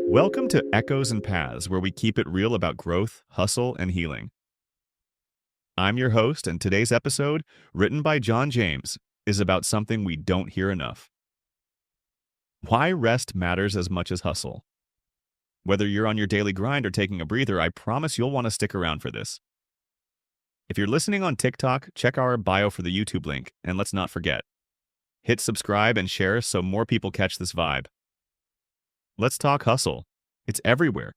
Welcome to Echoes and Paths, where we keep it real about growth, hustle, and healing. I'm your host, and today's episode, written by John James, is about something we don't hear enough. Why rest matters as much as hustle. Whether you're on your daily grind or taking a breather, I promise you'll want to stick around for this. If you're listening on TikTok, check our bio for the YouTube link, and let's not forget, hit subscribe and share so more people catch this vibe. Let's talk hustle. It's everywhere.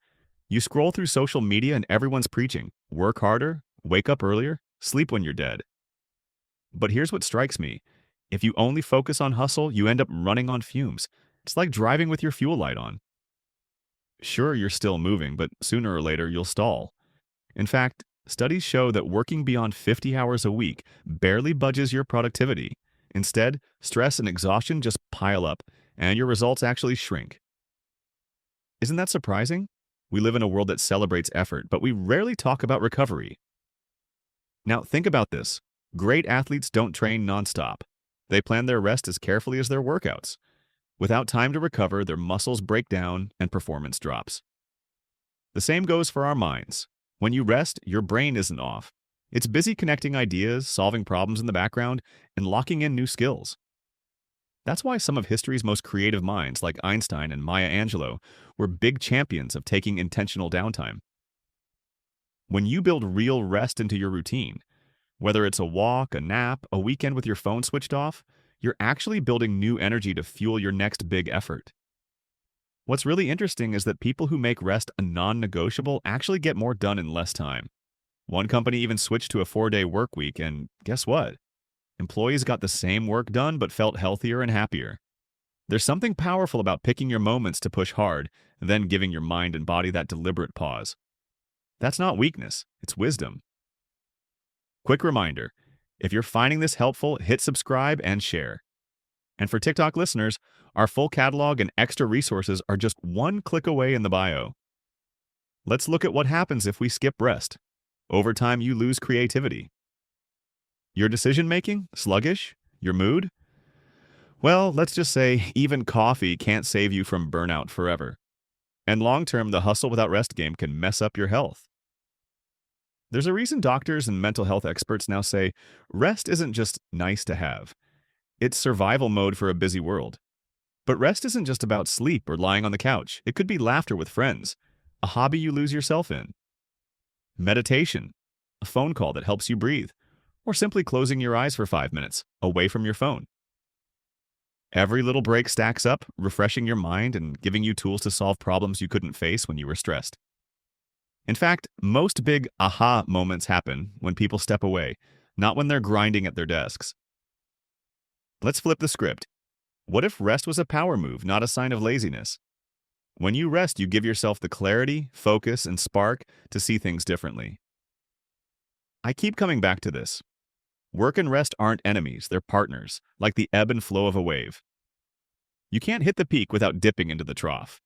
You scroll through social media and everyone's preaching. Work harder, wake up earlier, sleep when you're dead. But here's what strikes me. If you only focus on hustle, you end up running on fumes. It's like driving with your fuel light on. Sure, you're still moving, but sooner or later you'll stall. In fact, studies show that working beyond 50 hours a week barely budges your productivity. Instead, stress and exhaustion just pile up, and your results actually shrink. Isn't that surprising? We live in a world that celebrates effort, but we rarely talk about recovery. Now, think about this. Great athletes don't train nonstop. They plan their rest as carefully as their workouts. Without time to recover, their muscles break down and performance drops. The same goes for our minds. When you rest, your brain isn't off. It's busy connecting ideas, solving problems in the background, and locking in new skills. That's why some of history's most creative minds, like Einstein and Maya Angelou, were big champions of taking intentional downtime. When you build real rest into your routine, whether it's a walk, a nap, a weekend with your phone switched off, you're actually building new energy to fuel your next big effort. What's really interesting is that people who make rest a non-negotiable actually get more done in less time. One company even switched to a 4-day work week, and guess what? Employees got the same work done but felt healthier and happier. There's something powerful about picking your moments to push hard, then giving your mind and body that deliberate pause. That's not weakness, it's wisdom. Quick reminder, if you're finding this helpful, hit subscribe and share. And for TikTok listeners, our full catalog and extra resources are just one click away in the bio. Let's look at what happens if we skip rest. Over time, you lose creativity. Your decision-making? Sluggish? Your mood? Well, let's just say even coffee can't save you from burnout forever. And long-term, the hustle without rest game can mess up your health. There's a reason doctors and mental health experts now say rest isn't just nice to have. It's survival mode for a busy world. But rest isn't just about sleep or lying on the couch. It could be laughter with friends, a hobby you lose yourself in, meditation, a phone call that helps you breathe, or simply closing your eyes for 5 minutes, away from your phone. Every little break stacks up, refreshing your mind and giving you tools to solve problems you couldn't face when you were stressed. In fact, most big aha moments happen when people step away, not when they're grinding at their desks. Let's flip the script. What if rest was a power move, not a sign of laziness? When you rest, you give yourself the clarity, focus, and spark to see things differently. I keep coming back to this. Work and rest aren't enemies, they're partners, like the ebb and flow of a wave. You can't hit the peak without dipping into the trough.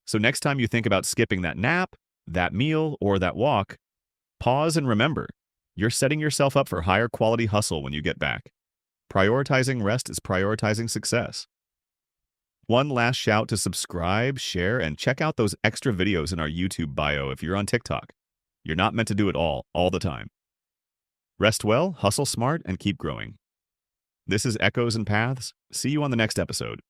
So next time you think about skipping that nap, that meal, or that walk, pause and remember, you're setting yourself up for higher quality hustle when you get back. Prioritizing rest is prioritizing success. One last shout to subscribe, share, and check out those extra videos in our YouTube bio if you're on TikTok. You're not meant to do it all the time. Rest well, hustle smart, and keep growing. This is Echoes and Paths. See you on the next episode.